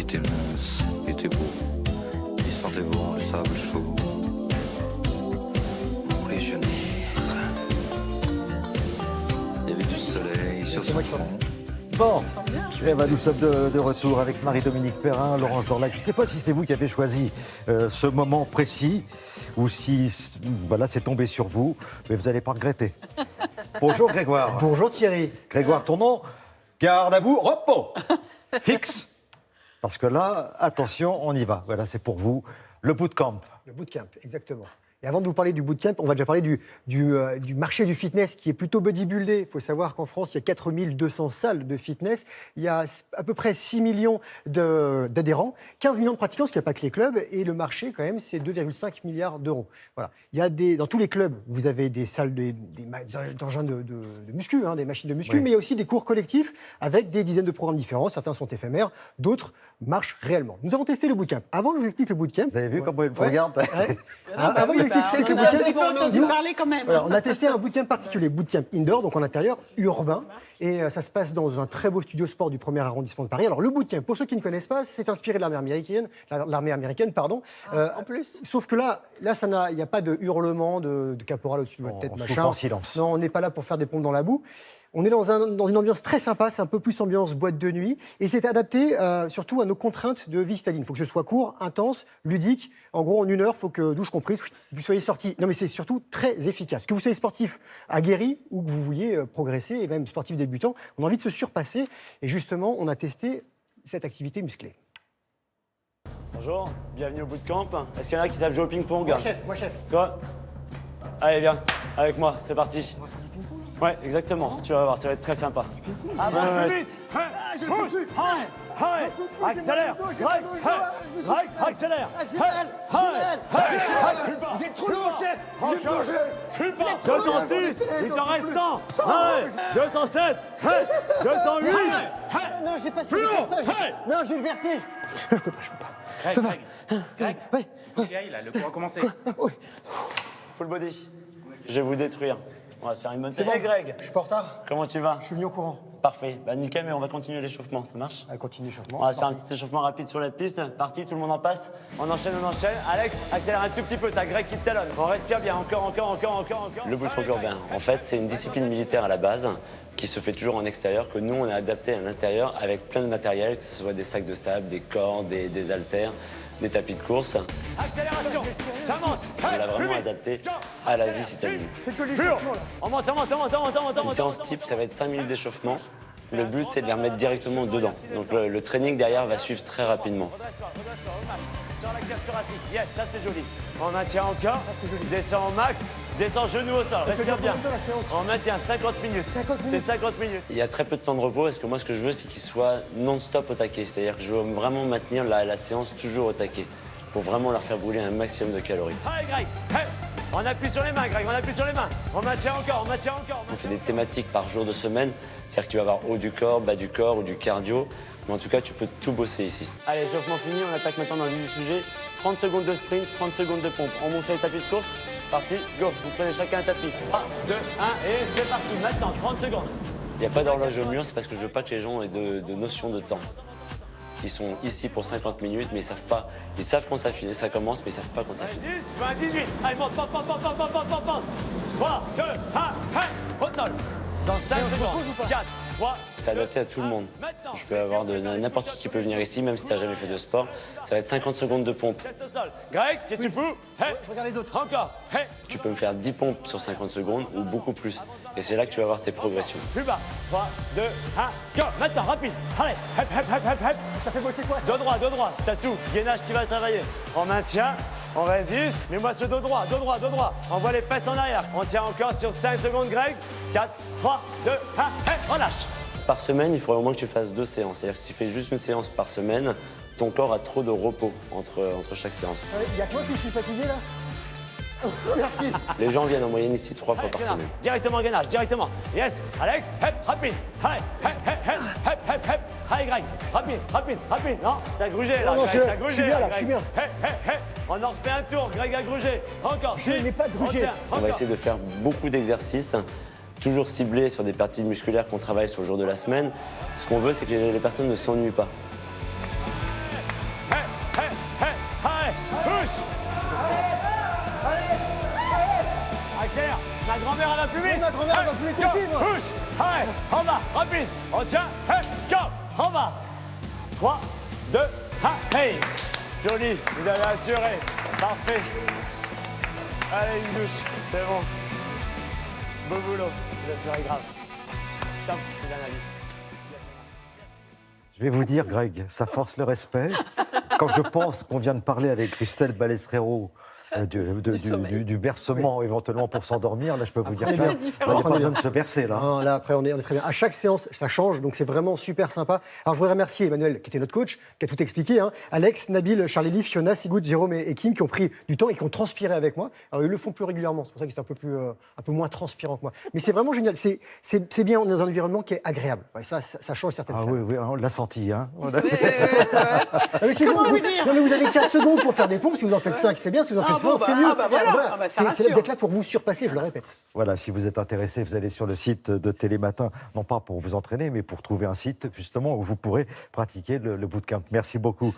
était mince, était beau. Il sentait bon le sable chaud. Pour les jeunes. Il y avait du soleil sur son front. Bon, nous sommes de retour avec Marie-Dominique Perrin, Laurence Dorlac. Je ne sais pas si c'est vous qui avez choisi ce moment précis ou si voilà, c'est tombé sur vous, mais vous n'allez pas regretter. Bonjour Grégoire. Bonjour Thierry. Grégoire, ton nom, garde à vous, repos, fixe. Parce que là, attention, on y va. Voilà, c'est pour vous, le bootcamp. Le bootcamp, exactement. Et avant de vous parler du bootcamp, on va déjà parler du marché du fitness qui est plutôt bodybuildé. Il faut savoir qu'en France, il y a 4200 salles de fitness. Il y a à peu près 6 millions d'adhérents, 15 millions de pratiquants, parce qu'il n'y a pas que les clubs. Et le marché, quand même, c'est 2,5 milliards d'euros. Voilà. Il y a dans tous les clubs, vous avez des salles, des engins de muscu, des machines de muscu, oui. Mais il y a aussi des cours collectifs avec des dizaines de programmes différents. Certains sont éphémères, d'autres marchent réellement. Nous avons testé le bootcamp. Avant que je vous explique le bootcamp... Vous avez vu comment il me regarde Avant, il explique c'est que le bootcamp... parler quand même. Voilà, on a testé un bootcamp particulier, bootcamp indoor, donc en intérieur, urbain. Et ça se passe dans un très beau studio sport du 1er arrondissement de Paris. Alors le bootcamp, pour ceux qui ne connaissent pas, c'est inspiré de l'armée américaine. En plus. Sauf que là il n'y a pas de hurlement de caporal au-dessus de votre tête, On machin. souffre en silence. Non, on n'est pas là pour faire des pompes dans la boue. On est dans une ambiance très sympa, c'est un peu plus ambiance boîte de nuit. Et c'est adapté surtout à nos contraintes de vie citadine. Il faut que ce soit court, intense, ludique. En gros, en 1 heure, il faut que, douche comprise, vous soyez sortis. Non, mais c'est surtout très efficace. Que vous soyez sportif aguerri ou que vous vouliez progresser, et même sportif débutant, on a envie de se surpasser. Et justement, on a testé cette activité musclée. Bonjour, bienvenue au bootcamp. Est-ce qu'il y en a qui savent jouer au ping-pong? Moi chef. Toi? Allez, viens, avec moi, c'est parti. Ouais, exactement, tu vas voir, ça va être très sympa. Avance plus vite. Accélère. Accélère. Vous êtes trop lourd, chef. Encore. 206, il t'en reste 100. 207, 208. Non, j'ai pas Plus haut. Non, j'ai le vertige. Je peux pas. Greg, Ouais. là, le cours a commencé. Full body. Je vais vous détruire. On va se faire une bonne C'est bon. Hey Greg, Je suis pas en retard. comment tu vas? Je suis venu au courant. Parfait. Bah nickel, mais on va continuer l'échauffement, ça marche? Allez, continue l'échauffement. On va se faire un petit échauffement rapide sur la piste. Parti, tout le monde en passe. On enchaîne. Alex, accélère un tout petit peu. T'as Greg qui te talonne. On respire bien. Encore. Le bootcamp urbain, en fait, c'est une discipline militaire à la base qui se fait toujours en extérieur, que nous, on a adapté à l'intérieur avec plein de matériel, que ce soit des sacs de sable, des cordes, des haltères, des tapis de course. Accélération, ça monte. On l'a vraiment adapté à la vie citadine. C'est que l'échauffement, là. On monte. Une séance type, ça va être 5 minutes d'échauffement. Le but, c'est de les remettre directement dedans. Donc le training derrière va suivre très rapidement. Sur la cage thoracique, yes, ça c'est joli. On maintient encore, descend au max, descend genou au sol, respire bien. On maintient 50 minutes. 50 minutes. C'est 50 minutes. Il y a très peu de temps de repos parce que moi, ce que je veux, c'est qu'il soit non-stop au taquet. C'est-à-dire que je veux vraiment maintenir la séance toujours au taquet pour vraiment leur faire brûler un maximum de calories. Allez Greg, hey. On appuie sur les mains Greg, on appuie sur les mains. On maintient encore. On fait des thématiques par jour de semaine. C'est-à-dire que tu vas avoir haut du corps, bas du corps ou du cardio. Mais en tout cas, tu peux tout bosser ici. Allez, échauffement fini, on attaque maintenant dans le vif du sujet. 30 secondes de sprint, 30 secondes de pompe. On monte sur les tapis de course. Parti, go. Vous prenez chacun un tapis. 3, 2, 1 et c'est parti. Maintenant, 30 secondes. Il n'y a pas d'horloge au mur, c'est parce que je veux pas que les gens aient de notion de temps. Ils sont ici pour 50 minutes, mais ils savent pas. Ils savent quand ça commence, mais ils savent pas quand ça finit. 10, je veux un 18. Allez, monte. 3, 2, 1, hey. Au sol. Dans 5 secondes. 4, 3. C'est adapté à tout le monde. Je peux avoir n'importe qui peut venir ici, même si tu n'as jamais fait de sport. Ça va être 50 secondes de pompe. Reste au sol. Greg, qu'est-ce que tu fous? Hey. Je regarde les autres. Encore. Hey. Tu peux me faire 10 pompes sur 50 secondes ou beaucoup plus. Et c'est là que tu vas avoir tes progressions. Plus bas. 3, 2, 1, go. Maintenant, rapide. Allez. Hep. Ça fait bosser quoi, ça? Dos droit. T'as tout. Gainage qui va travailler. On maintient. On résiste. Mets-moi ce dos droit. Envoie les fesses en arrière. On tient encore sur 5 secondes, Greg. 4, 3, 2, 1, hey. Relâche. Par semaine, il faudrait au moins que tu fasses 2 séances. C'est-à-dire que si tu fais juste une séance par semaine, ton corps a trop de repos entre chaque séance. Il y a que moi qui suis fatigué, là. Merci. Les gens viennent en moyenne ici 3 fois par semaine. Directement, gainage, directement. Yes, Alex, hep, rapide. Allez, hep. Allez, Greg, rapide. Non, t'as grugé là, Non, Greg, t'as je grugé. suis bien, là, Greg. je suis bien. Hep. On en refait un tour, Greg a grugé. Encore. Je n'ai pas grugé. On va essayer de faire beaucoup d'exercices, toujours ciblés sur des parties musculaires qu'on travaille sur le jour de la semaine. Ce qu'on veut, c'est que les personnes ne s'ennuient pas. accélère. Ma grand-mère, elle va plus vite. Oui, ma grand-mère, elle va plus vite aussi, moi. Push. Allez, en bas, rapide. On tient. Hey, go. En bas. 3, 2, 1, hey. Joli, vous avez assuré. Parfait. Allez, une douche. C'est bon. Beau boulot. Vous assurez grave. Top, une analyse. Je vais vous dire, Greg, ça force le respect. Quand je pense qu'on vient de parler avec Christelle Balestrero du bercement éventuellement pour s'endormir, là je peux vous dire c'est qu'il n'y a différent. pas besoin de se bercer là. Non, là, après, on est très bien. À chaque séance, ça change, donc c'est vraiment super sympa. Alors, je voudrais remercier Emmanuel, qui était notre coach, qui a tout expliqué. Hein. Alex, Nabil, Charlie, Fiona, Sigurd, Jérôme et Kim, qui ont pris du temps et qui ont transpiré avec moi. Alors, ils le font plus régulièrement, c'est pour ça que c'est un peu moins transpirant que moi. Mais c'est vraiment génial. C'est bien, on est dans un environnement qui est agréable. Ouais, ça change certaines Ah salles. oui, on l'a senti. Hein. Ah, mais c'est Comment bon, vous dire non, mais vous avez 15 secondes pour faire des pompes. Si vous en faites 5, c'est bien. Si vous en faites 20, c'est mieux. voilà. Ah bah, ça rassure. Vous êtes là pour vous surpasser, je le répète. Voilà, si vous êtes intéressé, vous allez sur le site de Télématin, non pas pour vous entraîner, mais pour trouver un site justement où vous pourrez pratiquer le bootcamp. Merci beaucoup.